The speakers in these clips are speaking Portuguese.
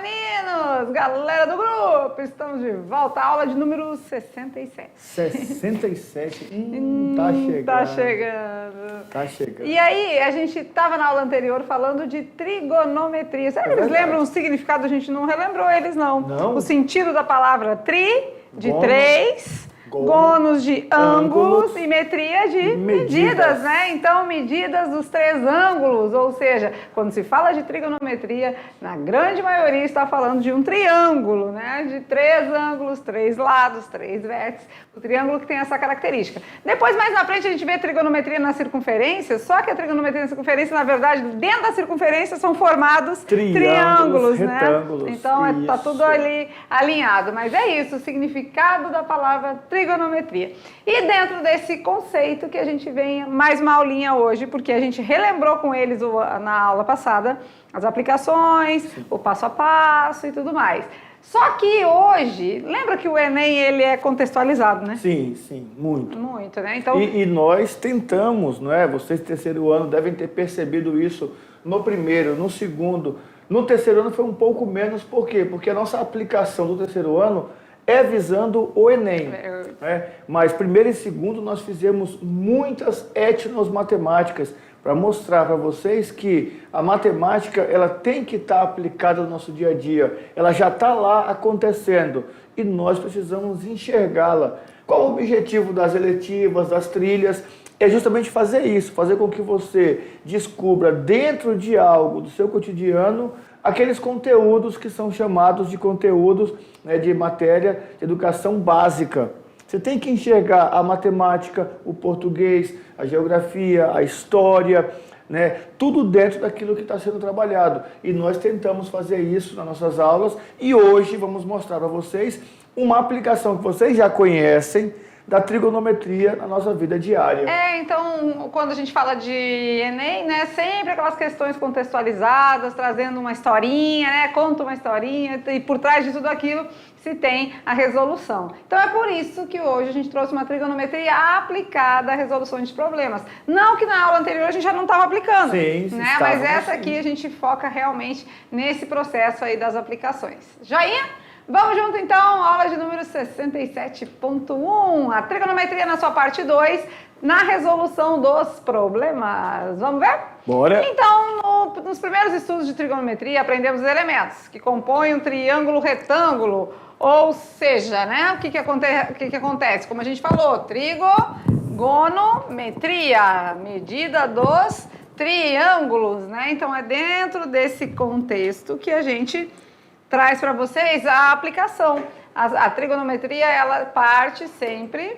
meninos! Galera do grupo! Estamos de volta à aula de número 67. 67? Tá chegando. Tá chegando. Tá chegando. E aí, a gente estava na aula anterior falando de trigonometria. Será que eles lembram o significado? A gente não relembrou eles, não. Não. O sentido da palavra tri, de Gono. 3... Gônus de ângulos e metria de medidas, né? Então, medidas dos 3 ângulos, ou seja, quando se fala de trigonometria, na grande maioria está falando de um triângulo, né? De 3 ângulos, 3 lados, 3 vértices, o triângulo que tem essa característica. Depois, mais na frente, a gente vê trigonometria na circunferência, só que a trigonometria na circunferência, na verdade, dentro da circunferência são formados triângulos, né? Retângulos. Então, está tudo ali alinhado, mas é isso, o significado da palavra trigonometria. E dentro desse conceito que a gente vem mais uma aulinha hoje, porque a gente relembrou com eles na aula passada as aplicações, o passo a passo e tudo mais. Só que hoje, lembra que o Enem ele é contextualizado, né? Sim, sim, muito. Muito, né? Então, E nós tentamos, não é? Vocês terceiro ano devem ter percebido isso no primeiro, no segundo. No terceiro ano foi um pouco menos, por quê? Porque a nossa aplicação do terceiro ano é visando o Enem. Né? Mas primeiro e segundo nós fizemos muitas etnomatemáticas para mostrar para vocês que a matemática ela tem que estar aplicada no nosso dia a dia. Ela já está lá acontecendo e nós precisamos enxergá-la. Qual o objetivo das eletivas, das trilhas? É justamente fazer isso, fazer com que você descubra dentro de algo do seu cotidiano aqueles conteúdos que são chamados de conteúdos, né, de matéria de educação básica. Você tem que enxergar a matemática, o português, a geografia, a história, né, tudo dentro daquilo que está sendo trabalhado. E nós tentamos fazer isso nas nossas aulas e hoje vamos mostrar para vocês uma aplicação que vocês já conhecem da trigonometria na nossa vida diária. Então, quando a gente fala de Enem, né, sempre aquelas questões contextualizadas, trazendo uma historinha, né, conta uma historinha, e por trás de tudo aquilo se tem a resolução. Então, é por isso que hoje a gente trouxe uma trigonometria aplicada à resolução de problemas. Não que na aula anterior a gente já não estava aplicando, sim, né, mas essa aqui a gente foca realmente nesse processo aí das aplicações. Joinha? Vamos junto então, aula de número 67.1, a trigonometria na sua parte 2, na resolução dos problemas. Vamos ver? Bora! Então, nos primeiros estudos de trigonometria, aprendemos os elementos que compõem um triângulo retângulo, ou seja, né, o que acontece? Como a gente falou, trigonometria, medida dos triângulos, né? Então, é dentro desse contexto que a gente traz para vocês a aplicação. A trigonometria, ela parte sempre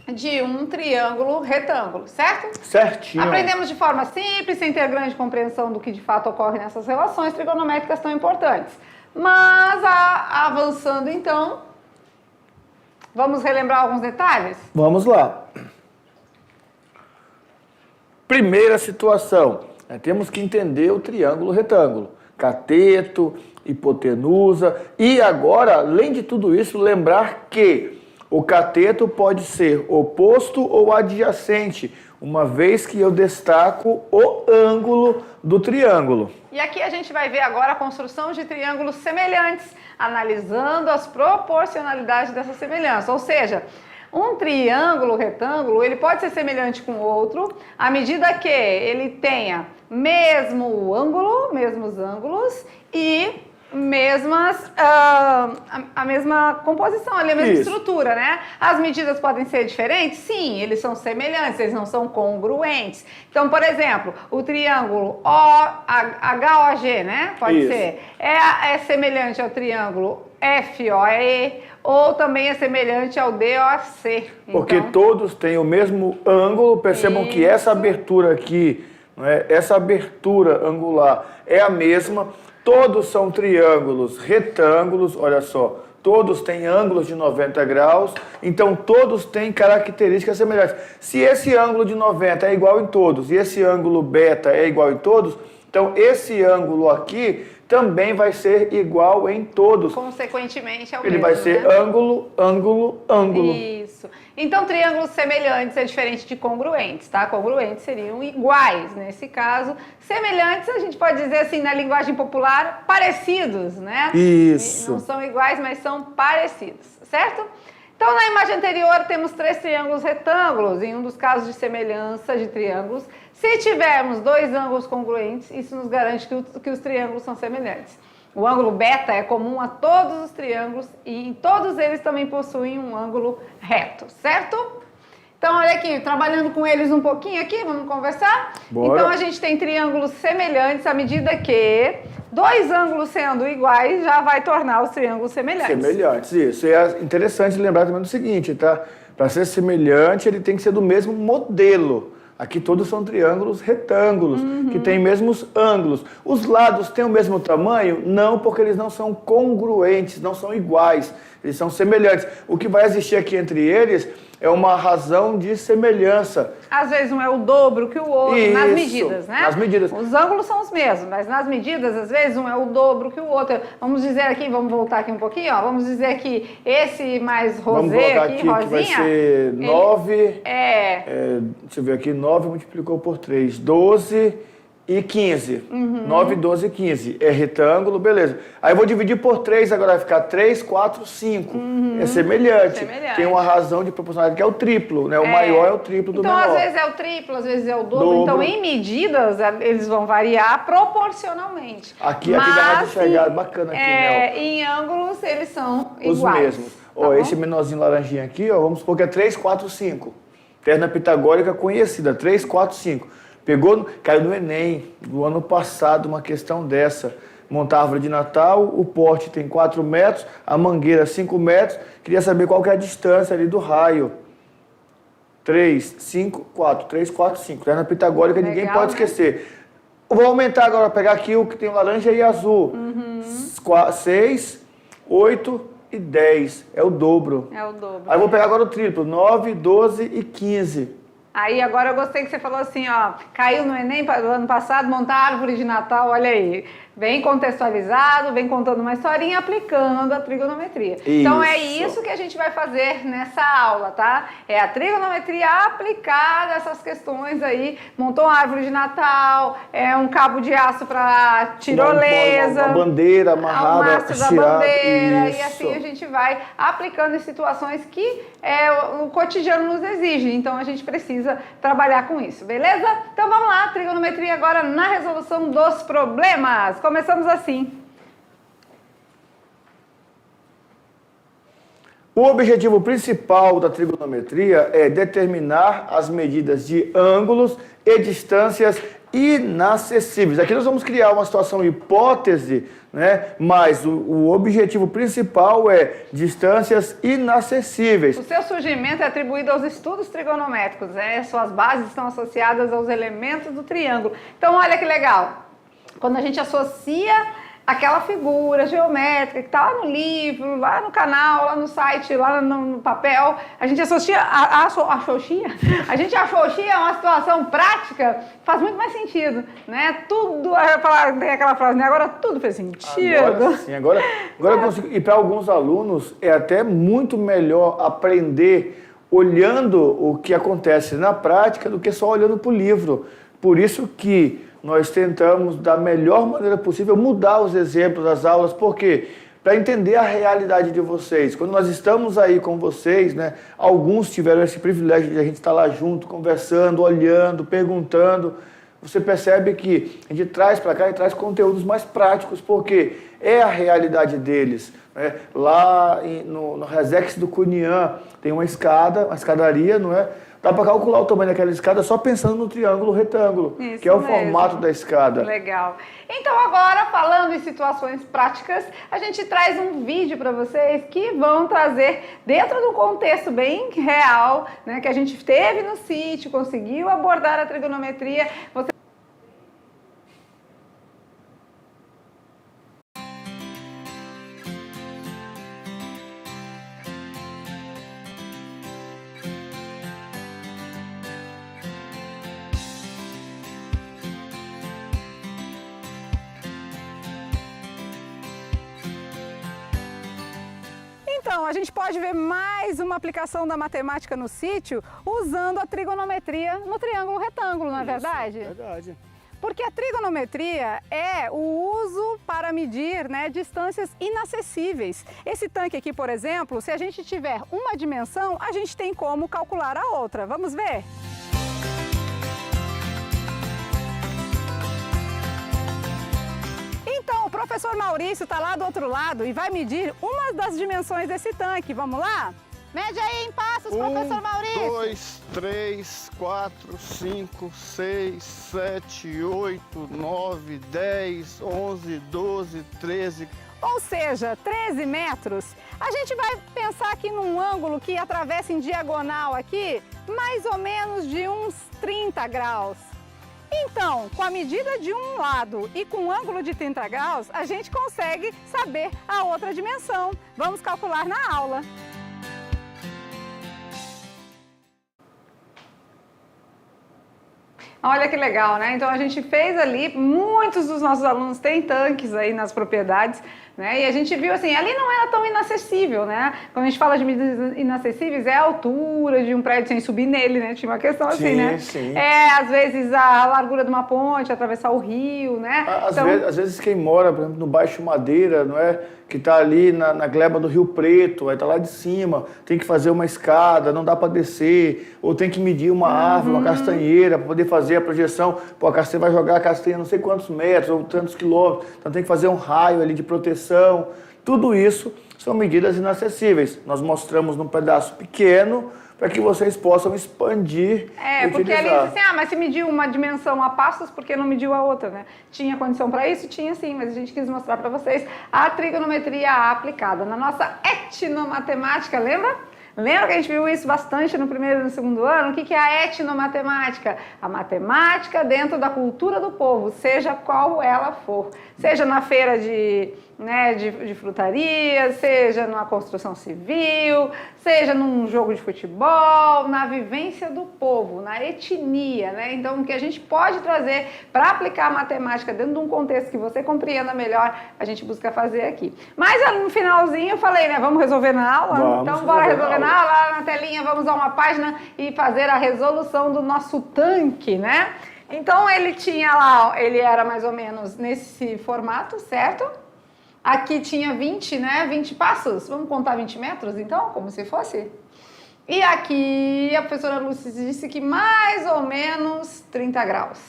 de um triângulo retângulo, certo? Certinho. Aprendemos de forma simples, sem ter grande compreensão do que de fato ocorre nessas relações trigonométricas tão importantes. Mas, avançando então, vamos relembrar alguns detalhes? Vamos lá. Primeira situação, temos que entender o triângulo retângulo. Cateto, hipotenusa e agora, além de tudo isso, lembrar que o cateto pode ser oposto ou adjacente, uma vez que eu destaco o ângulo do triângulo. E aqui a gente vai ver agora a construção de triângulos semelhantes, analisando as proporcionalidades dessa semelhança, ou seja, um triângulo retângulo, ele pode ser semelhante com o outro, à medida que ele tenha mesmos ângulos e a mesma composição, a mesma estrutura, né? As medidas podem ser diferentes? Sim, eles são semelhantes, eles não são congruentes. Então, por exemplo, o triângulo HOG, né? Pode ser. É semelhante ao triângulo FOE ou também é semelhante ao DOC. Porque então, todos têm o mesmo ângulo, percebam que essa abertura aqui, essa abertura angular é a mesma. Todos são triângulos retângulos, olha só, todos têm ângulos de 90 graus, então todos têm características semelhantes. Se esse ângulo de 90 é igual em todos e esse ângulo beta é igual em todos, então esse ângulo aqui também vai ser igual em todos. Consequentemente é o Ele mesmo, vai ser né? ângulo, ângulo, ângulo. Isso. Isso. Então, triângulos semelhantes é diferente de congruentes, tá? Congruentes seriam iguais. Nesse caso, semelhantes, a gente pode dizer assim, na linguagem popular, parecidos, né? Isso. Não são iguais, mas são parecidos, certo? Então, na imagem anterior, temos 3 triângulos retângulos. Em um dos casos de semelhança de triângulos, se tivermos 2 ângulos congruentes, isso nos garante que os triângulos são semelhantes. O ângulo beta é comum a todos os triângulos e em todos eles também possuem um ângulo reto, certo? Então, olha aqui, trabalhando com eles um pouquinho aqui, vamos conversar? Bora. Então, a gente tem triângulos semelhantes à medida que 2 ângulos sendo iguais já vai tornar os triângulos semelhantes. Semelhantes, isso. E é interessante lembrar também do seguinte, tá? Para ser semelhante, ele tem que ser do mesmo modelo. Aqui todos são triângulos retângulos, que têm mesmos ângulos. Os lados têm o mesmo tamanho? Não, porque eles não são congruentes, não são iguais. Eles são semelhantes. O que vai existir aqui entre eles é uma razão de semelhança. Às vezes um é o dobro que o outro, Isso, nas medidas, né? nas medidas. Os ângulos são os mesmos, mas nas medidas, às vezes, um é o dobro que o outro. Vamos dizer aqui, vamos voltar aqui um pouquinho, ó. Vamos dizer que esse mais rosé aqui, rosinha... que vai ser 9... deixa eu ver aqui, 9 multiplicou por 3, 12... e 15. 9, 12 e 15. É retângulo, beleza. Aí eu vou dividir por 3, agora vai ficar 3, 4, 5. É semelhante. Tem uma razão de proporcionalidade que é o triplo, né? O maior é o triplo do menor. Então, às vezes é o triplo, às vezes é o dobro. Então, em medidas, eles vão variar proporcionalmente. Aqui dá pra enxergar, bacana aqui, né? Em ângulos, eles são os iguais. Mesmos. Ó, esse menorzinho laranjinha aqui, ó, vamos supor que é 3, 4, 5. Terna pitagórica conhecida, 3, 4, 5. Caiu no Enem, do ano passado, uma questão dessa. Montar a árvore de Natal, o porte tem 4 metros, a mangueira 5 metros. Queria saber qual que é a distância ali do raio. 3, 5, 4. 3, 4, 5. Terna pitagórica, legal, ninguém pode esquecer. Vou aumentar agora, pegar aqui o que tem laranja e azul. 6, 8 e 10. É o dobro. É o dobro. Aí eu vou pegar agora o triplo. 9, 12 e 15. Aí, agora eu gostei que você falou assim, ó, caiu no Enem do ano passado, montar árvore de Natal, olha aí. Bem contextualizado, vem contando uma historinha, aplicando a trigonometria. Isso. Então, é isso que a gente vai fazer nessa aula, tá? É a trigonometria aplicada a essas questões aí. Montou uma árvore de Natal, um cabo de aço para tirolesa. Uma bandeira amarrada, o mastro da bandeira. Isso. E assim a gente vai aplicando em situações que o cotidiano nos exige. Então, a gente precisa trabalhar com isso, beleza? Então, vamos lá, trigonometria agora na resolução dos problemas. Começamos assim. O objetivo principal da trigonometria é determinar as medidas de ângulos e distâncias inacessíveis. Aqui nós vamos criar uma situação hipótese, né? Mas o objetivo principal é distâncias inacessíveis. O seu surgimento é atribuído aos estudos trigonométricos, né? Suas bases estão associadas aos elementos do triângulo. Então, olha que legal. Quando a gente associa aquela figura geométrica que está lá no livro, lá no canal, lá no site, lá no papel, a gente associa a gente associa uma situação prática, faz muito mais sentido, né? Tudo, tem aquela frase, né? Agora tudo faz sentido. Agora sim, agora eu consigo. E para alguns alunos é até muito melhor aprender olhando o que acontece na prática do que só olhando para o livro. Por isso que nós tentamos, da melhor maneira possível, mudar os exemplos das aulas, porque para entender a realidade de vocês, quando nós estamos aí com vocês, né, alguns tiveram esse privilégio de a gente estar lá junto, conversando, olhando, perguntando, você percebe que a gente traz para cá e traz conteúdos mais práticos, porque é a realidade deles. Né? Lá no Resex do Cunhã tem uma escadaria, não é? Dá para calcular o tamanho daquela escada só pensando no triângulo retângulo, isso que é o formato da escada. Legal. Então agora, falando em situações práticas, a gente traz um vídeo para vocês que vão trazer, dentro do contexto bem real, né, que a gente teve no sítio, conseguiu abordar a trigonometria. Então, a gente pode ver mais uma aplicação da matemática no sítio usando a trigonometria no triângulo retângulo, não é verdade? Verdade. Porque a trigonometria é o uso para medir, né, distâncias inacessíveis. Esse tanque aqui, por exemplo, se a gente tiver uma dimensão, a gente tem como calcular a outra. Vamos ver? Então, o professor Maurício está lá do outro lado e vai medir uma das dimensões desse tanque. Vamos lá? Mede aí em passos, professor Maurício. 2, 3, 4, 5, 6, 7, 8, 9, 10, 11, 12, 13. Ou seja, 13 metros. A gente vai pensar aqui num ângulo que atravessa em diagonal aqui, mais ou menos de uns 30 graus. Então, com a medida de um lado e com um ângulo de 30 graus, a gente consegue saber a outra dimensão. Vamos calcular na aula. Olha que legal, né? Então a gente fez ali, muitos dos nossos alunos têm tanques aí nas propriedades, né? E a gente viu assim, ali não era tão inacessível, né? Quando a gente fala de medidas inacessíveis, é a altura de um prédio sem subir nele, né? Tinha uma questão assim, né? Sim. É, às vezes, a largura de uma ponte, atravessar o rio, né? Às vezes quem mora, por exemplo, no Baixo Madeira, não é? Que está ali na gleba do Rio Preto, vai estar lá de cima, tem que fazer uma escada, não dá para descer, ou tem que medir uma árvore, uma castanheira, para poder fazer a projeção. Pô, a castanha vai jogar a castanha não sei quantos metros, ou tantos quilômetros, então tem que fazer um raio ali de proteção. Tudo isso são medidas inacessíveis. Nós mostramos num pedaço pequeno, para que vocês possam expandir e porque utilizar. ali diz assim, mas se mediu uma dimensão a passos, por que não mediu a outra, né? Tinha condição para isso? Tinha sim, mas a gente quis mostrar para vocês a trigonometria aplicada na nossa etnomatemática, lembra? Lembra que a gente viu isso bastante no primeiro e no segundo ano? O que é a etnomatemática? A matemática dentro da cultura do povo, seja qual ela for. Seja na feira de frutaria, seja na construção civil, seja num jogo de futebol, na vivência do povo, na etnia, né? Então, o que a gente pode trazer para aplicar a matemática dentro de um contexto que você compreenda melhor, a gente busca fazer aqui. Mas no finalzinho eu falei, né? Vamos resolver na aula? Então, bora resolver na aula. Lá na telinha, vamos a uma página e fazer a resolução do nosso tanque, né? Então, ele tinha lá, ele era mais ou menos nesse formato, certo? Aqui tinha 20, né? 20 passos. Vamos contar 20 metros, então? Como se fosse? E aqui a professora Lúcia disse que mais ou menos 30 graus,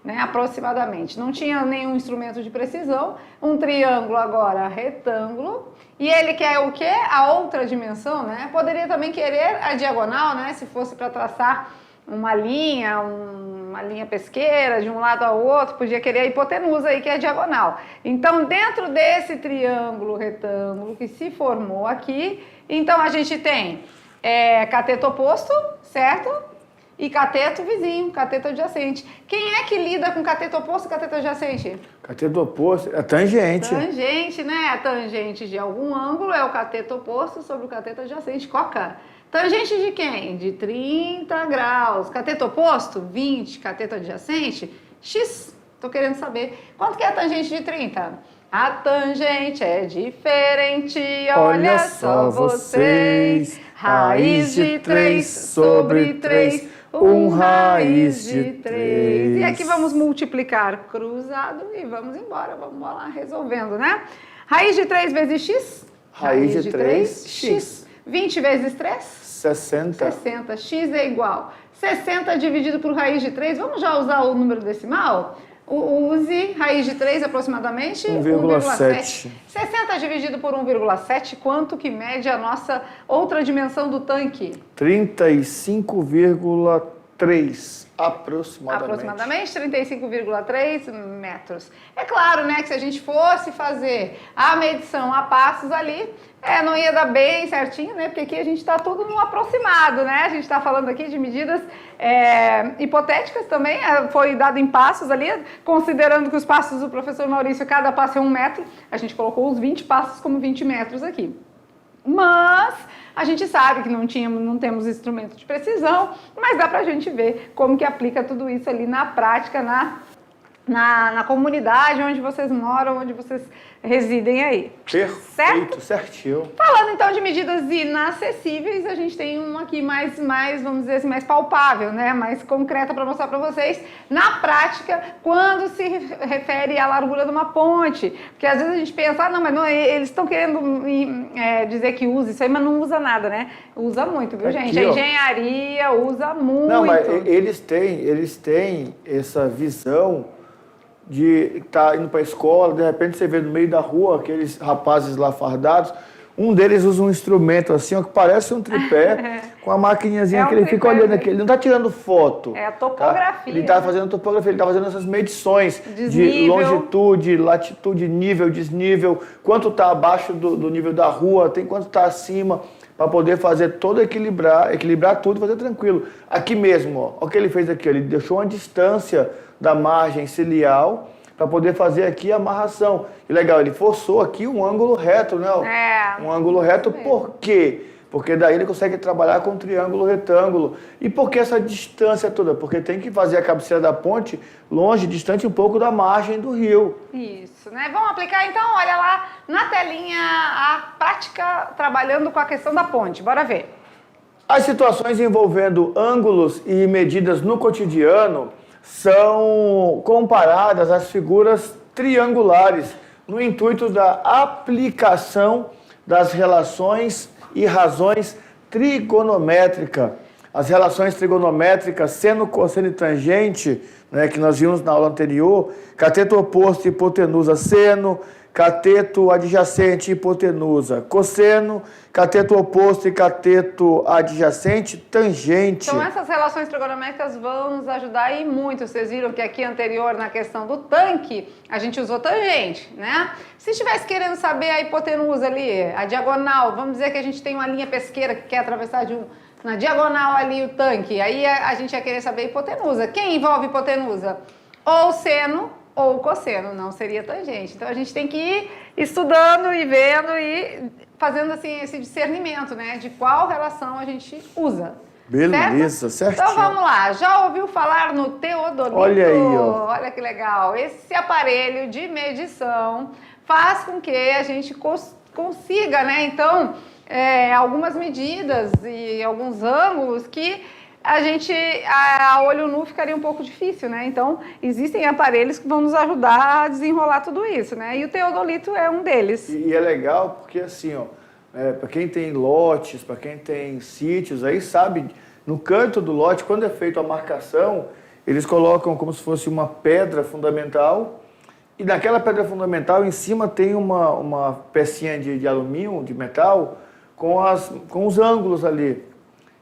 né? Aproximadamente. Não tinha nenhum instrumento de precisão. Um triângulo agora retângulo. E ele quer o quê? A outra dimensão, né? Poderia também querer a diagonal, né? Se fosse para traçar uma linha pesqueira de um lado ao outro, podia querer a hipotenusa aí, que é a diagonal. Então, dentro desse triângulo retângulo que se formou aqui, então a gente tem cateto oposto, certo? E cateto vizinho, cateto adjacente. Quem é que lida com cateto oposto e cateto adjacente? Cateto oposto é tangente. Tangente, né? A tangente de algum ângulo é o cateto oposto sobre o cateto adjacente. Coca. Tangente de quem? De 30 graus. Cateto oposto? 20. Cateto adjacente? X. Tô querendo saber. Quanto que é a tangente de 30? A tangente é diferente. Olha só vocês. Raiz de 3 sobre 3. Raiz de 3. E aqui vamos multiplicar cruzado e vamos embora. Vamos lá resolvendo, né? Raiz de 3 vezes x? Raiz de 3, x. 20 vezes 3? 60. 60. X é igual. 60 dividido por raiz de 3. Vamos já usar o número decimal? Use raiz de 3 aproximadamente 1,7. 60 dividido por 1,7, quanto que mede a nossa outra dimensão do tanque? 35,3 aproximadamente. 35,3 metros. É claro, né, que se a gente fosse fazer a medição a passos ali, não ia dar bem certinho, né? Porque aqui a gente está tudo no aproximado, né? A gente está falando aqui de medidas hipotéticas também, foi dado em passos ali, considerando que os passos do professor Maurício, cada passo é 1 metro, a gente colocou os 20 passos como 20 metros aqui. Mas a gente sabe que não temos instrumento de precisão, mas dá pra gente ver como que aplica tudo isso ali na prática, na na comunidade onde vocês moram, onde vocês residem aí. Perfeito, certinho. Falando então de medidas inacessíveis, a gente tem uma aqui mais, vamos dizer assim, mais palpável, né? Mais concreta para mostrar para vocês na prática quando se refere à largura de uma ponte. Porque às vezes a gente pensa, não, mas não, eles estão querendo dizer que usa isso aí, mas não usa nada, né? Usa muito, viu, gente? Aqui, a engenharia usa muito. Não, mas eles têm essa visão de estar indo para a escola, de repente você vê no meio da rua aqueles rapazes lá fardados, um deles usa um instrumento assim, ó, que parece um tripé, com a maquininhazinha que ele fica olhando aqui. Ele não está tirando foto. É a topografia. Tá? Ele está fazendo topografia, ele está fazendo essas medições de Desnível. longitude, latitude, nível, desnível, quanto está abaixo do nível da rua, tem quanto está acima, para poder fazer todo equilibrar tudo, fazer tranquilo. Aqui mesmo, ó, olha o que ele fez aqui, ele deixou uma distância da margem ciliar para poder fazer aqui a amarração. E legal, ele forçou aqui um ângulo reto, né? Um ângulo reto, por quê? Porque daí ele consegue trabalhar com triângulo, retângulo. E por que essa distância toda? Porque tem que fazer a cabeceira da ponte longe, distante um pouco da margem do rio. Isso, né? Vamos aplicar então, olha lá na telinha a prática trabalhando com a questão da ponte. Bora ver. As situações envolvendo ângulos e medidas no cotidiano são comparadas às figuras triangulares no intuito da aplicação das relações e razões trigonométricas. As relações trigonométricas, seno, cosseno e tangente, né, que nós vimos na aula anterior, cateto oposto e hipotenusa seno, cateto adjacente e hipotenusa cosseno, cateto oposto e cateto adjacente tangente. Então essas relações trigonométricas vão nos ajudar e muito. Vocês viram que aqui anterior na questão do tanque, a gente usou tangente, né? Se estivesse querendo saber a hipotenusa ali, a diagonal, vamos dizer que a gente tem uma linha pesqueira que quer atravessar na diagonal ali o tanque, aí a gente ia querer saber a hipotenusa. Quem envolve hipotenusa? Ou seno ou cosseno, não seria tangente. Então a gente tem que ir estudando e vendo e fazendo assim esse discernimento, né, de qual relação a gente usa. Beleza, certo? Então vamos lá, já ouviu falar no teodolito? Olha aí, ó. Olha que legal. Esse aparelho de medição faz com que a gente consiga, né, então, algumas medidas e alguns ângulos que a gente, a olho nu, ficaria um pouco difícil, né? Então, existem aparelhos que vão nos ajudar a desenrolar tudo isso, né? E o teodolito é um deles. E é legal porque, assim, ó, para quem tem lotes, para quem tem sítios, aí sabe, no canto do lote, quando é feita a marcação, eles colocam como se fosse uma pedra fundamental, e naquela pedra fundamental, em cima tem uma pecinha de alumínio, de metal, com os ângulos ali.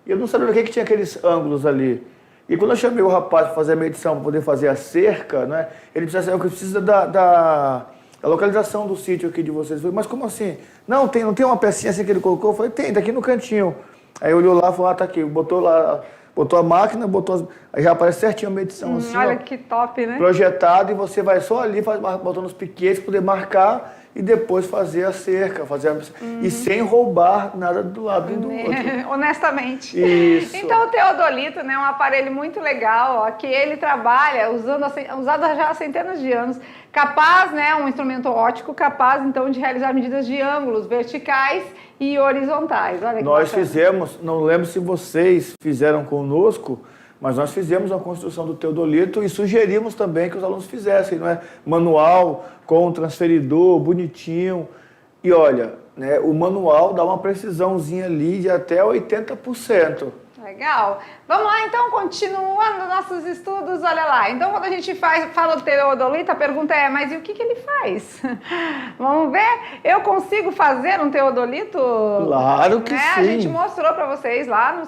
E eu não sabia o que tinha aqueles ângulos ali. E quando eu chamei o rapaz para fazer a medição, para poder fazer a cerca, né, ele precisa da localização do sítio aqui de vocês. Eu falei, mas como assim? Não tem uma pecinha assim que ele colocou? Eu falei, tem, daqui no cantinho. Aí olhou lá e falou, tá aqui. Botou a máquina, aí já aparece certinho a medição. Assim, olha ó, que top, né? projetado, e você vai só ali, botando os piquetes para poder marcar e depois fazer a cerca, e sem roubar nada do lado do outro. Honestamente. Isso. Então o teodolito, né, é um aparelho muito legal, ó, que ele trabalha usado já há centenas de anos, capaz, né, um instrumento óptico capaz então de realizar medidas de ângulos verticais e horizontais. Olha que nós bacana. fizemos, não lembro se vocês fizeram conosco, mas nós fizemos a construção do teodolito e sugerimos também que os alunos fizessem, não é? Manual, com transferidor, bonitinho. E olha, né, o manual dá uma precisãozinha ali de até 80%. Legal. Vamos lá, então, continuando nossos estudos, olha lá. Então, quando a gente fala do teodolito, a pergunta é, mas e o que ele faz? Vamos ver? Eu consigo fazer um teodolito? Claro que sim. A gente mostrou para vocês lá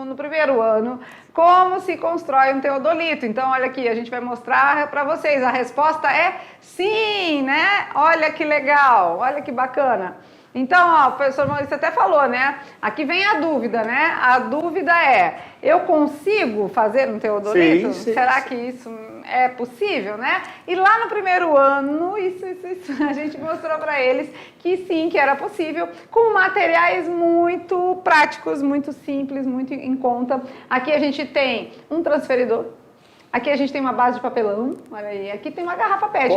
no primeiro ano como se constrói um teodolito. Então, olha aqui, a gente vai mostrar para vocês. A resposta é sim, né? Olha que legal, olha que bacana. Então, ó, o professor Maurício até falou, né? Aqui vem a dúvida, né? A dúvida é, eu consigo fazer um teodolito? Sim, Será que isso é possível, né? E lá no primeiro ano, isso a gente mostrou para eles que sim, que era possível, com materiais muito práticos, muito simples, muito em conta. Aqui a gente tem um transferidor, Aqui a gente tem uma base de papelão, olha aí. Aqui tem uma garrafa PET.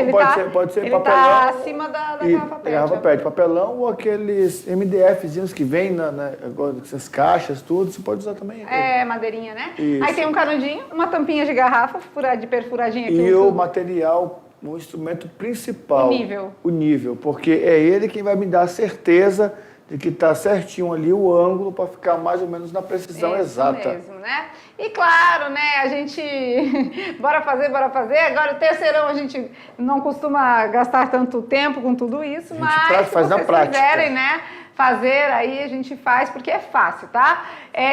Pode ser ele papelão. tá acima da garrafa PET. Garrafa PET, papelão ou aqueles MDFzinhos que vem agora, essas caixas, tudo, você pode usar também. Madeirinha, né? Isso. Aí tem um canudinho, uma tampinha de garrafa de perfuradinha aqui. E o material, o instrumento principal. O nível. Porque é ele quem vai me dar a certeza de que está certinho ali o ângulo para ficar mais ou menos na precisão exata. Isso mesmo, né? E claro, né, a gente... bora fazer. Agora, o terceirão, a gente não costuma gastar tanto tempo com tudo isso, mas faz se na vocês prática. quiserem, né, fazer, aí a gente faz, porque é fácil, tá?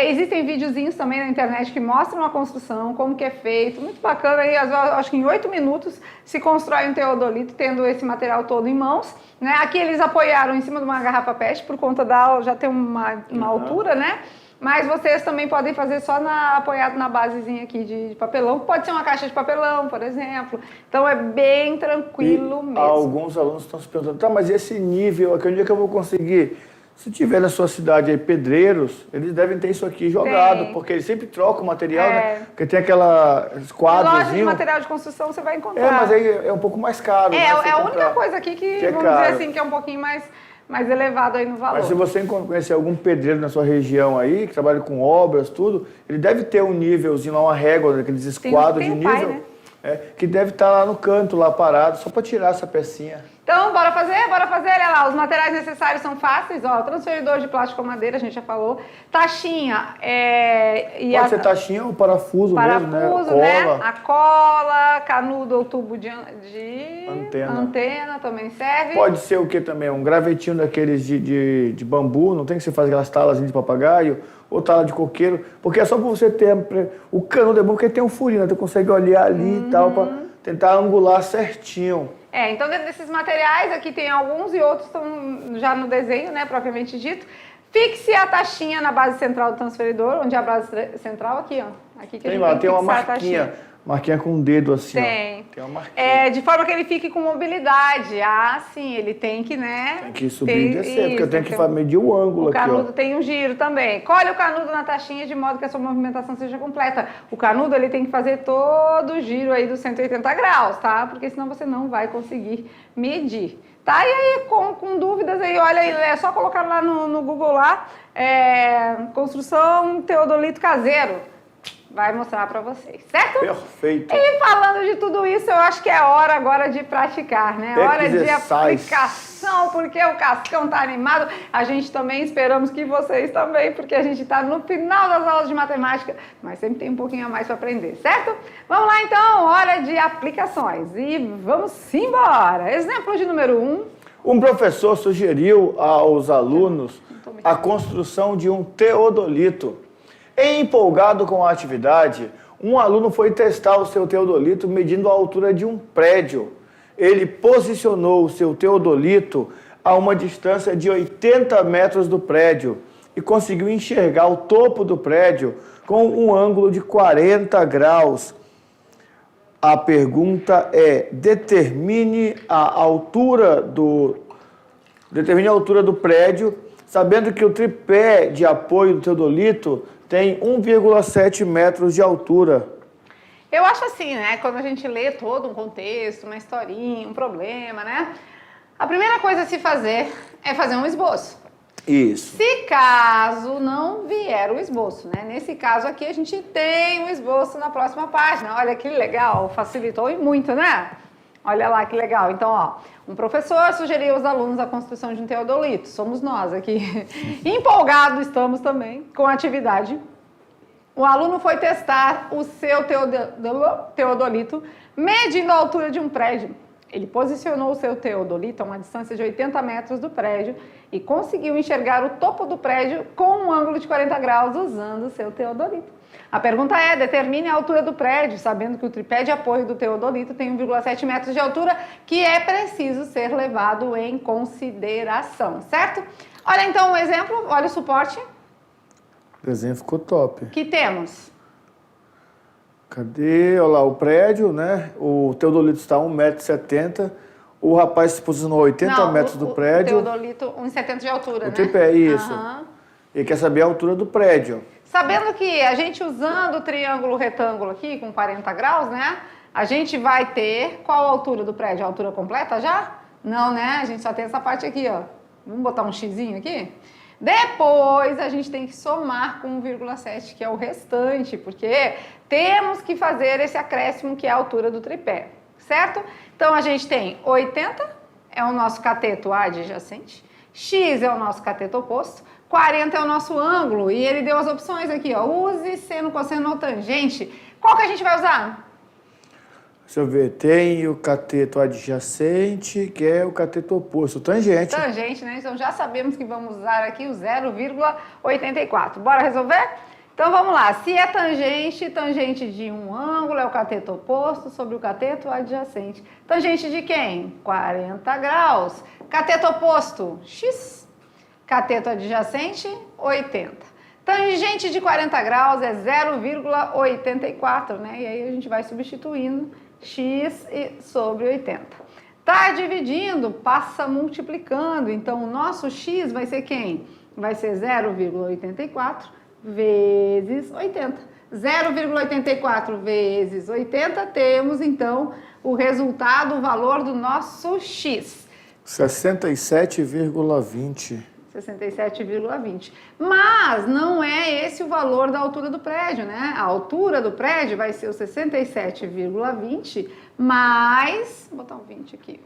Existem videozinhos também na internet que mostram a construção, como que é feito, muito bacana. Aí, acho que em 8 minutos se constrói um teodolito, tendo esse material todo em mãos. Né? Aqui eles apoiaram em cima de uma garrafa PET, por conta já ter uma altura, né? Mas vocês também podem fazer só apoiado na basezinha aqui de papelão. Pode ser uma caixa de papelão, por exemplo. Então é bem tranquilo mesmo. Alguns alunos estão se perguntando, tá, mas esse nível aqui, onde é que eu vou conseguir? Se tiver na sua cidade aí pedreiros, eles devem ter isso aqui jogado, porque eles sempre trocam o material, né? Porque tem aqueles quadros. Loja de material de construção você vai encontrar. Mas aí é um pouco mais caro. É a única coisa aqui que vamos caro. dizer assim, que é um pouquinho mais elevado aí no valor. Mas se você conhecer algum pedreiro na sua região aí, que trabalha com obras, tudo, ele deve ter um nívelzinho lá, uma régua, aqueles esquadros de nível. Pai, né? Que deve estar lá no canto, lá parado, só para tirar essa pecinha. Então, bora fazer, olha lá, os materiais necessários são fáceis, ó, transferidor de plástico ou madeira, a gente já falou, taxinha, pode ser taxinha ou parafuso mesmo, né? Cola. A cola, canudo ou tubo de antena também serve. Pode ser o que também? Um gravetinho daqueles de bambu, não tem que você fazer aquelas talas de papagaio, ou tala de coqueiro, porque é só para você ter, o canudo é bom porque tem um furinho, né? Você consegue olhar ali e tal, para tentar angular certinho. Então dentro desses materiais, aqui tem alguns e outros estão já no desenho, né, propriamente dito. Fixe a taxinha na base central do transferidor, onde é a base central, aqui, ó. Aqui que tem lá, tem uma marquinha com um dedo assim, tem. Tem uma marquinha. De forma que ele fique com mobilidade. Sim, ele tem que, né? Tem que subir e descer, porque eu tenho que medir o ângulo aqui, ó. O canudo tem um giro também. Colhe o canudo na taxinha de modo que a sua movimentação seja completa. O canudo, ele tem que fazer todo o giro aí dos 180 graus, tá? Porque senão você não vai conseguir medir. Tá? E aí, com dúvidas aí, olha aí, é só colocar lá no Google lá, construção teodolito caseiro. Vai mostrar para vocês, certo? Perfeito. E falando de tudo isso, eu acho que é hora agora de praticar, né? Hora de aplicação, porque o Cascão tá animado. A gente também esperamos que vocês também, porque a gente tá no final das aulas de matemática, mas sempre tem um pouquinho a mais para aprender, certo? Vamos lá então, hora de aplicações. E vamos embora. Exemplo de número 1. Um professor sugeriu aos alunos a construção de um teodolito. Empolgado com a atividade, um aluno foi testar o seu teodolito medindo a altura de um prédio. Ele posicionou o seu teodolito a uma distância de 80 metros do prédio e conseguiu enxergar o topo do prédio com um ângulo de 40 graus. A pergunta é: determine a altura do prédio, sabendo que o tripé de apoio do teodolito tem 1,7 metros de altura. Eu acho assim, né? Quando a gente lê todo um contexto, uma historinha, um problema, né? A primeira coisa a se fazer é fazer um esboço. Isso. Se caso não vier o esboço, né? Nesse caso aqui a gente tem um esboço na próxima página. Olha que legal, facilitou e muito, né? Olha lá que legal. Então, ó, um professor sugeriu aos alunos a construção de um teodolito. Somos nós aqui. Empolgados estamos também com a atividade. O aluno foi testar o seu teodolito medindo a altura de um prédio. Ele posicionou o seu teodolito a uma distância de 80 metros do prédio e conseguiu enxergar o topo do prédio com um ângulo de 40 graus usando o seu teodolito. A pergunta é: determine a altura do prédio, sabendo que o tripé de apoio do teodolito tem 1,7 metros de altura, que é preciso ser levado em consideração, certo? Olha então o exemplo, olha o suporte. O desenho ficou top. Que temos? Cadê? Olha lá, o prédio, né? O teodolito está a 1,70 m. O rapaz se posicionou a 80 metros do prédio. O teodolito, 1,70 m de altura, né? O tripé, isso. Ele quer saber a altura do prédio. Sabendo que a gente usando o triângulo retângulo aqui com 40 graus, né? A gente vai ter qual a altura do prédio? A altura completa já? Não, né? A gente só tem essa parte aqui, ó. Vamos botar um xizinho aqui? Depois a gente tem que somar com 1,7, que é o restante, porque temos que fazer esse acréscimo que é a altura do tripé, certo? Então a gente tem 80, é o nosso cateto adjacente, x é o nosso cateto oposto, 40 é o nosso ângulo, e ele deu as opções aqui, ó, use seno, cosseno ou tangente. Qual que a gente vai usar? Deixa eu ver, tem o cateto adjacente, que é o cateto oposto, tangente. Tangente, né? Então já sabemos que vamos usar aqui o 0,84. Bora resolver? Então vamos lá, se é tangente, tangente de um ângulo é o cateto oposto sobre o cateto adjacente. Tangente de quem? 40 graus. Cateto oposto, x. Cateto adjacente, 80. Tangente de 40 graus é 0,84, né? E aí a gente vai substituindo x sobre 80. Tá dividindo, passa multiplicando. Então, o nosso x vai ser quem? Vai ser 0,84 vezes 80. 0,84 vezes 80, temos, então, o resultado, o valor do nosso x. 67,20. 67,20. Mas não é esse o valor da altura do prédio, né? A altura do prédio vai ser o 67,20 mais... Vou botar um 20 aqui.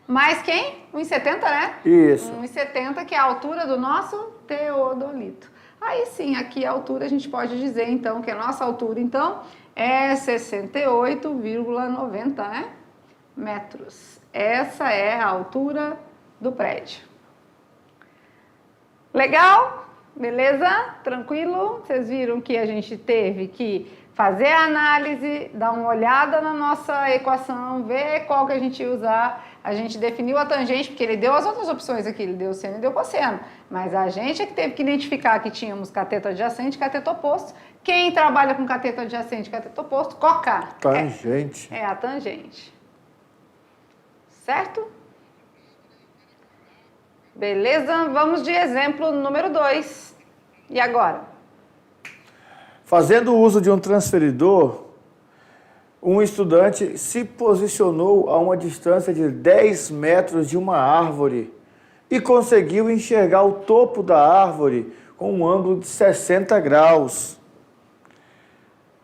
Mais quem? 1,70, né? Isso. 1,70, que é a altura do nosso teodolito. Aí sim, aqui a altura a gente pode dizer, então, que a nossa altura, então, é 68,90, né? Metros. Essa é a altura do prédio. Legal? Beleza? Tranquilo? Vocês viram que a gente teve que fazer a análise, dar uma olhada na nossa equação, ver qual que a gente ia usar. A gente definiu a tangente, porque ele deu as outras opções aqui, ele deu seno e deu cosseno. Mas a gente é que teve que identificar que tínhamos cateto adjacente e cateto oposto. Quem trabalha com cateto adjacente e cateto oposto? Coca. Tangente. É a tangente. Certo? Beleza? Vamos de exemplo número 2. E agora? Fazendo uso de um transferidor, um estudante se posicionou a uma distância de 10 metros de uma árvore e conseguiu enxergar o topo da árvore com um ângulo de 60 graus.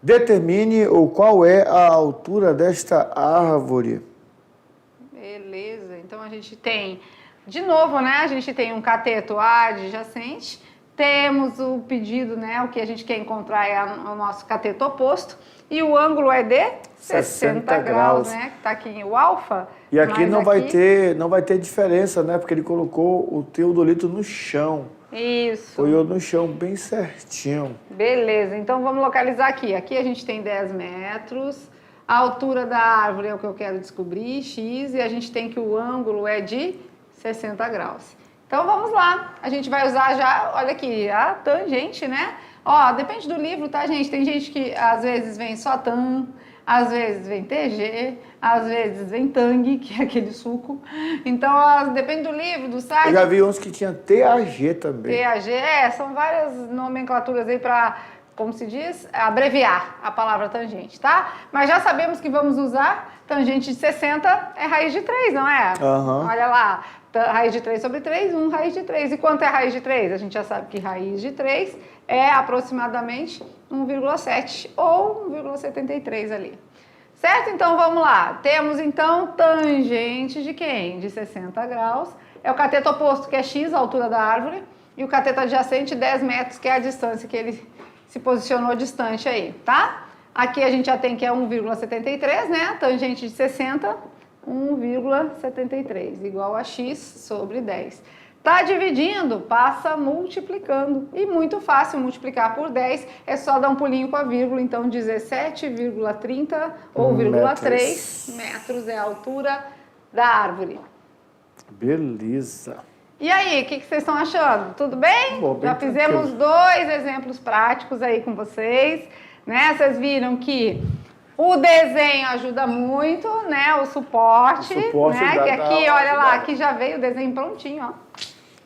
Determine qual é a altura desta árvore. Beleza. Então a gente tem... De novo, né, a gente tem um cateto adjacente, temos o pedido, né, o que a gente quer encontrar é o nosso cateto oposto, e o ângulo é de 60 graus, né, que está aqui o alfa. E aqui não vai ter diferença, né, porque ele colocou o teodolito no chão. Isso. Foi no chão bem certinho. Beleza, então vamos localizar aqui. Aqui a gente tem 10 metros, a altura da árvore é o que eu quero descobrir, x, e a gente tem que o ângulo é de 60 graus. Então vamos lá, a gente vai usar já, olha aqui, a tangente, né? Ó, depende do livro, tá, gente? Tem gente que às vezes vem só tan, às vezes vem TG, às vezes vem tang, que é aquele suco. Então, depende do livro, do site. Eu já vi uns que tinha TAG também. TAG, são várias nomenclaturas aí para, como se diz, abreviar a palavra tangente, tá? Mas já sabemos que vamos usar tangente de 60 é raiz de 3, não é? Uhum. Olha lá, raiz de 3 sobre 3, 1 raiz de 3. E quanto é raiz de 3? A gente já sabe que raiz de 3 é aproximadamente 1,7 ou 1,73 ali. Certo? Então, vamos lá. Temos, então, tangente de quem? De 60 graus. É o cateto oposto, que é x, a altura da árvore, e o cateto adjacente, 10 metros, que é a distância que ele se posicionou distante aí, tá? Aqui a gente já tem que é 1,73, né? Tangente de 60, 1,73, igual a x sobre 10. Tá dividindo, passa multiplicando. E muito fácil multiplicar por 10, é só dar um pulinho com a vírgula. Então, 17,30 ou 0,3 metros é a altura da árvore. Beleza. E aí, o que vocês estão achando? Tudo bem? Bom, bem já fizemos tranquilo. 2 exemplos práticos aí com vocês, né? Vocês viram que o desenho ajuda muito, né? O suporte, né? Que aqui, olha lá, aqui já veio o desenho prontinho, ó.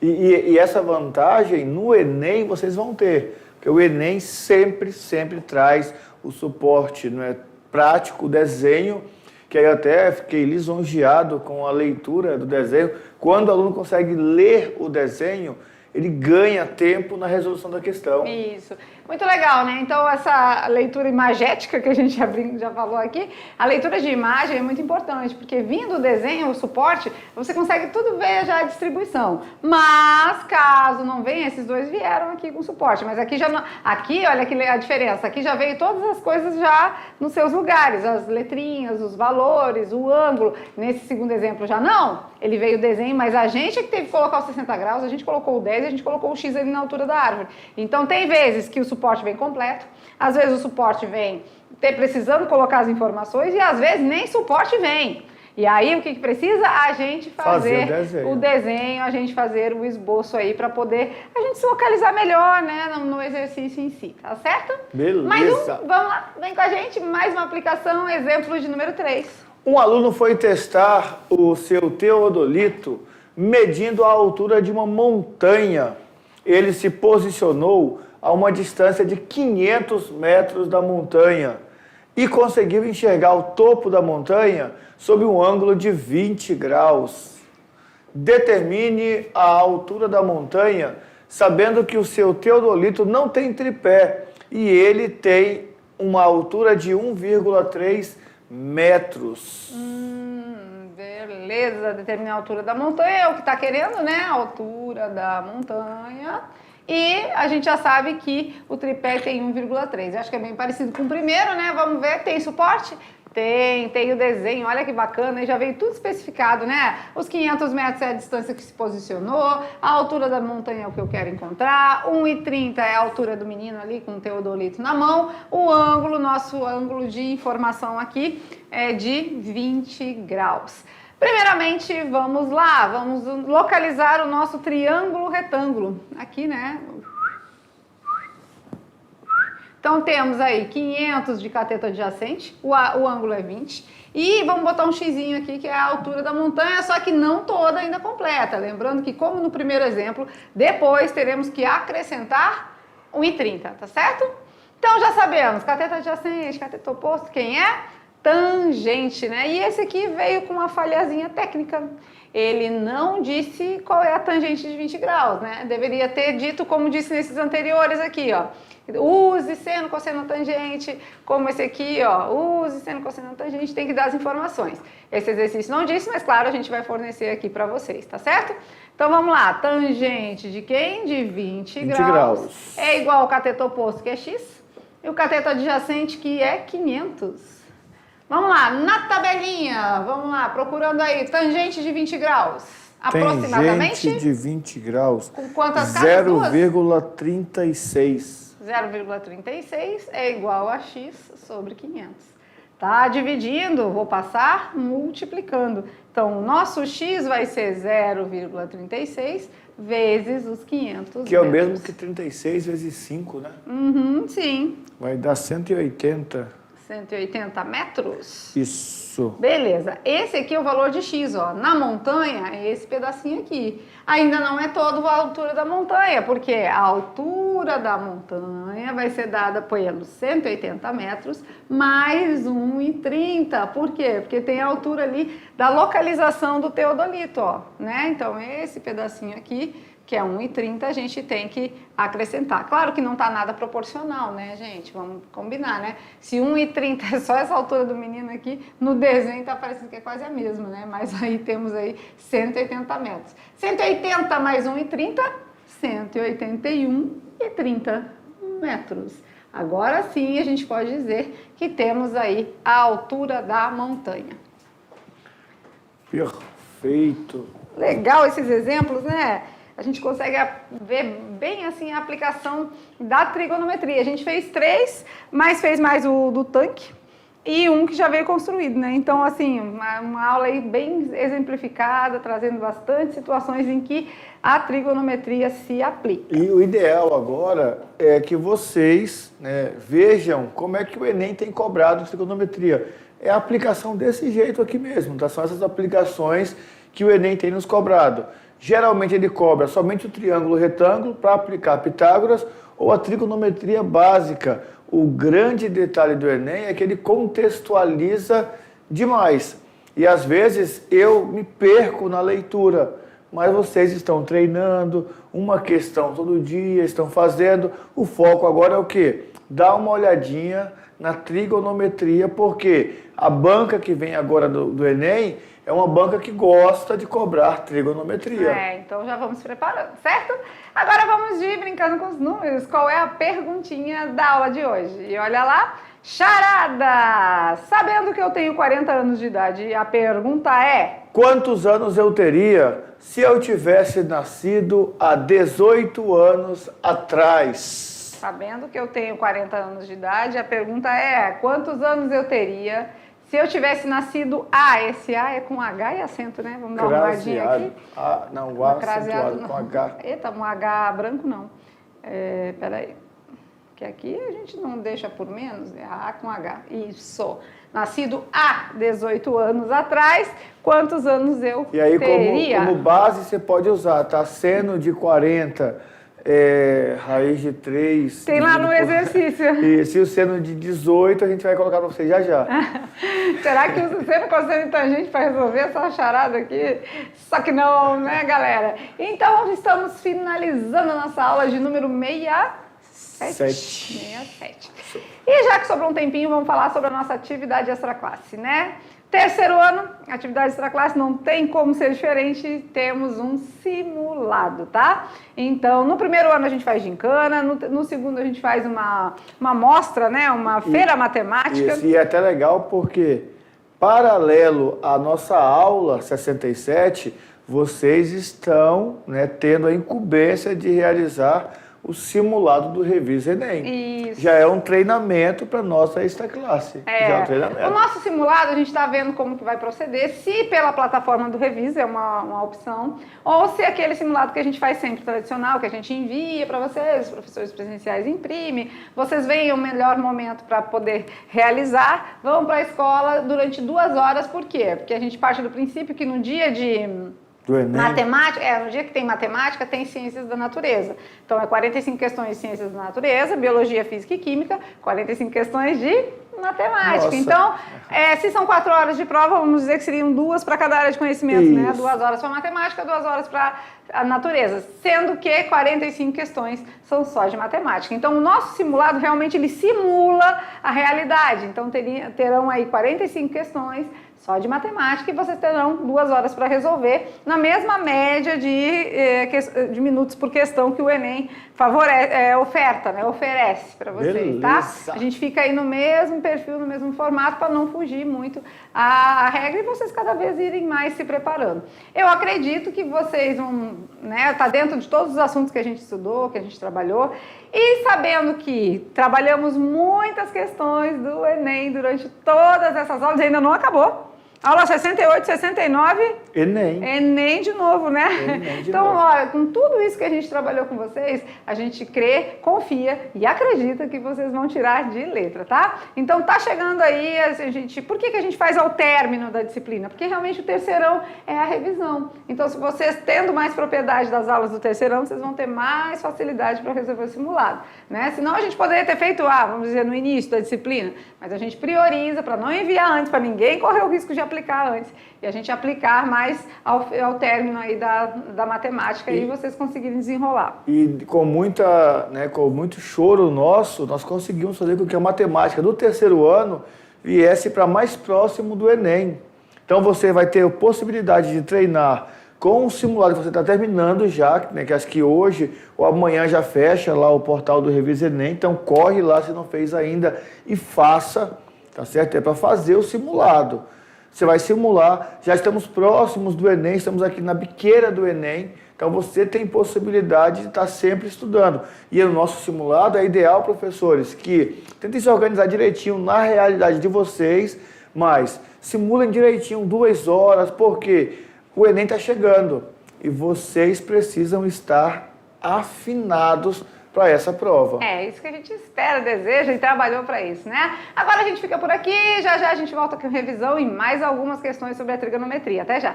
E essa vantagem no Enem vocês vão ter. Porque Porque o Enem sempre traz o suporte, não é, prático, o desenho, que aí eu até fiquei lisonjeado com a leitura do desenho. Quando o aluno consegue ler o desenho, ele ganha tempo na resolução da questão. Isso. Muito legal, né? Então, essa leitura imagética que a gente já falou aqui, a leitura de imagem é muito importante, porque vindo o desenho, o suporte, você consegue tudo ver já a distribuição. Mas, caso não venha, esses dois vieram aqui com suporte. Mas aqui já não... Aqui, olha que a diferença. Aqui já veio todas as coisas já nos seus lugares. As letrinhas, os valores, o ângulo. Nesse segundo exemplo já não. Ele veio o desenho, mas a gente é que teve que colocar os 60 graus, a gente colocou o 10 e a gente colocou o X ali na altura da árvore. Então, tem vezes que o suporte vem completo, às vezes o suporte vem precisando colocar as informações e às vezes nem suporte vem. E aí o que precisa? A gente fazer o desenho, a gente fazer o esboço aí para poder a gente se localizar melhor, né, no exercício em si, tá certo? Beleza. Mais um, vamos lá, vem com a gente, mais uma aplicação, exemplo de número 3. Um aluno foi testar o seu teodolito medindo a altura de uma montanha. Ele se posicionou a uma distância de 500 metros da montanha e conseguiu enxergar o topo da montanha sob um ângulo de 20 graus. Determine a altura da montanha, sabendo que o seu teodolito não tem tripé e ele tem uma altura de 1,3 metros. Beleza, determinar a altura da montanha, é o que está querendo, né? A altura da montanha. E a gente já sabe que o tripé tem 1,3. Eu acho que é bem parecido com o primeiro, né? Vamos ver, tem suporte? Tem o desenho, olha que bacana, e já veio tudo especificado, né? Os 500 metros é a distância que se posicionou, a altura da montanha é o que eu quero encontrar, 1,30 é a altura do menino ali com o teodolito na mão, o ângulo, nosso ângulo de informação aqui é de 20 graus. Primeiramente, vamos lá, vamos localizar o nosso triângulo retângulo, aqui, né? Então, temos aí 500 de cateto adjacente, o ângulo é 20, e vamos botar um xizinho aqui, que é a altura da montanha, só que não toda ainda completa. Lembrando que, como no primeiro exemplo, depois teremos que acrescentar 1,30, tá certo? Então, já sabemos, cateto adjacente, cateto oposto, quem é? Tangente, né? E esse aqui veio com uma falhazinha técnica. Ele não disse qual é a tangente de 20 graus, né? Deveria ter dito, como disse nesses anteriores aqui, ó. Use seno, cosseno, tangente, como esse aqui, ó. Use seno, cosseno, tangente, tem que dar as informações. Esse exercício não disse, mas claro, a gente vai fornecer aqui para vocês, tá certo? Então vamos lá, tangente de quem? De 20 graus. É igual ao cateto oposto, que é x, e o cateto adjacente, que é 500. Vamos lá, na tabelinha, vamos lá, procurando aí, tangente de 20 graus, aproximadamente. Tangente de 20 graus. Com quantas casas? 0,36. 0,36 é igual a x sobre 500. Tá dividindo, vou passar multiplicando. Então, o nosso x vai ser 0,36 vezes os 500 Que é o mesmo que 36 vezes 5, né? Sim. Vai dar 180. 180 metros? Isso. Beleza. Esse aqui é o valor de x, ó. Na montanha, é esse pedacinho aqui. Ainda não é todo a altura da montanha, porque a altura da montanha vai ser dada pelos 180 metros mais 1,30. Por quê? Porque tem a altura ali da localização do teodolito, ó, né? Então, esse pedacinho aqui, que é 1,30, a gente tem que acrescentar. Claro que não está nada proporcional, né, gente? Vamos combinar, né? Se 1,30 é só essa altura do menino aqui, no desenho está parecendo que é quase a mesma, né? Mas aí temos aí 180 metros. 180 mais 1,30, 181,30 metros. Agora sim a gente pode dizer que temos aí a altura da montanha. Perfeito. Legal esses exemplos, né? A gente consegue ver bem assim a aplicação da trigonometria. A gente fez 3, mas fez mais o do tanque e um que já veio construído, né? Então, assim, uma aula aí bem exemplificada, trazendo bastante situações em que a trigonometria se aplica. E o ideal agora é que vocês, né, vejam como é que o Enem tem cobrado trigonometria. É a aplicação desse jeito aqui mesmo, tá? São essas aplicações que o Enem tem nos cobrado. Geralmente ele cobra somente o triângulo retângulo para aplicar Pitágoras ou a trigonometria básica. O grande detalhe do Enem é que ele contextualiza demais. E às vezes eu me perco na leitura, mas vocês estão treinando, uma questão todo dia, estão fazendo. O foco agora é o quê? Dá uma olhadinha na trigonometria, porque a banca que vem agora do Enem é uma banca que gosta de cobrar trigonometria. Então já vamos preparando, certo? Agora vamos de brincando com os números. Qual é a perguntinha da aula de hoje? E olha lá, charada! Sabendo que eu tenho 40 anos de idade, a pergunta é... Quantos anos eu teria se eu tivesse nascido há 18 anos atrás? Sabendo que eu tenho 40 anos de idade, a pergunta é: quantos anos eu teria se eu tivesse nascido esse A é com H e acento, né? Vamos dar uma olhadinha aqui. Não, o A acentuado com H. Eita, um H branco não. Peraí. Que aqui a gente não deixa por menos, é A com H. Isso. Nascido há 18 anos atrás, quantos anos eu teria? E aí, como base, você pode usar, tá? Seno de 40... raiz de 3. Tem lá no exercício. E se o seno de 18, a gente vai colocar para você já já. Será que o seno cosseno e tangente para resolver essa charada aqui? Só que não, né, galera? Então, estamos finalizando a nossa aula de número 67. E já que sobrou um tempinho, vamos falar sobre a nossa atividade extraclasse, né? Terceiro ano, atividade extraclasse não tem como ser diferente, temos um simulado, tá? Então, no primeiro ano a gente faz gincana, no segundo a gente faz uma mostra, né? Uma feira matemática. Isso, e é até legal porque, paralelo à nossa aula 67, vocês estão, né, tendo a incumbência de realizar o simulado do Revisa Enem. Isso. Já é um treinamento para nossa extraclasse. Já é um treinamento. O nosso simulado, a gente está vendo como que vai proceder, se pela plataforma do Revisa é uma opção, ou se aquele simulado que a gente faz sempre tradicional, que a gente envia para vocês, os professores presenciais imprimem, vocês veem o melhor momento para poder realizar, vão para a escola durante 2 horas, por quê? Porque a gente parte do princípio que no dia de... matemática, no dia que tem matemática, tem ciências da natureza. Então, é 45 questões de ciências da natureza, biologia, física e química, 45 questões de matemática. Nossa. Então, se são 4 horas de prova, vamos dizer que seriam 2 para cada área de conhecimento, né? 2 horas para matemática, 2 horas para a natureza, sendo que 45 questões são só de matemática. Então, o nosso simulado realmente ele simula a realidade. Então, terão aí 45 questões só de matemática e vocês terão 2 horas para resolver na mesma média de minutos por questão que o Enem oferece para vocês, Beleza. tá? A gente fica aí no mesmo perfil, no mesmo formato para não fugir muito a regra e vocês cada vez irem mais se preparando. Eu acredito que vocês vão, né, tá dentro de todos os assuntos que a gente estudou, que a gente trabalhou e sabendo que trabalhamos muitas questões do Enem durante todas essas aulas, ainda não acabou. Aula 68, 69. Enem de novo, né? Enem de então, novo. olha, com tudo isso que a gente trabalhou com vocês, a gente crê, confia e acredita que vocês vão tirar de letra, tá? Então, tá chegando aí, por que a gente faz ao término da disciplina? Porque realmente o terceirão é a revisão. Então, se vocês tendo mais propriedade das aulas do terceirão, vocês vão ter mais facilidade para resolver o simulado, né? Senão a gente poderia ter feito, vamos dizer, no início da disciplina, mas a gente prioriza para não enviar antes, para ninguém correr o risco de aplicar antes e a gente aplicar mais ao término aí da matemática e vocês conseguirem desenrolar. E com muito choro nosso, nós conseguimos fazer com que a matemática do terceiro ano viesse para mais próximo do Enem. Então você vai ter a possibilidade de treinar com o simulado que você está terminando já, né, que acho que hoje ou amanhã já fecha lá o portal do Revisa Enem, então corre lá se não fez ainda e faça, tá certo? É para fazer o simulado. Você vai simular, já estamos próximos do Enem, estamos aqui na biqueira do Enem, então você tem possibilidade de estar sempre estudando. E o nosso simulado é ideal, professores, que tentem se organizar direitinho na realidade de vocês, mas simulem direitinho 2 horas, porque o Enem está chegando e vocês precisam estar afinados para essa prova. É isso que a gente espera, deseja e trabalhou para isso, né? Agora a gente fica por aqui, já já a gente volta com revisão e mais algumas questões sobre a trigonometria. Até já!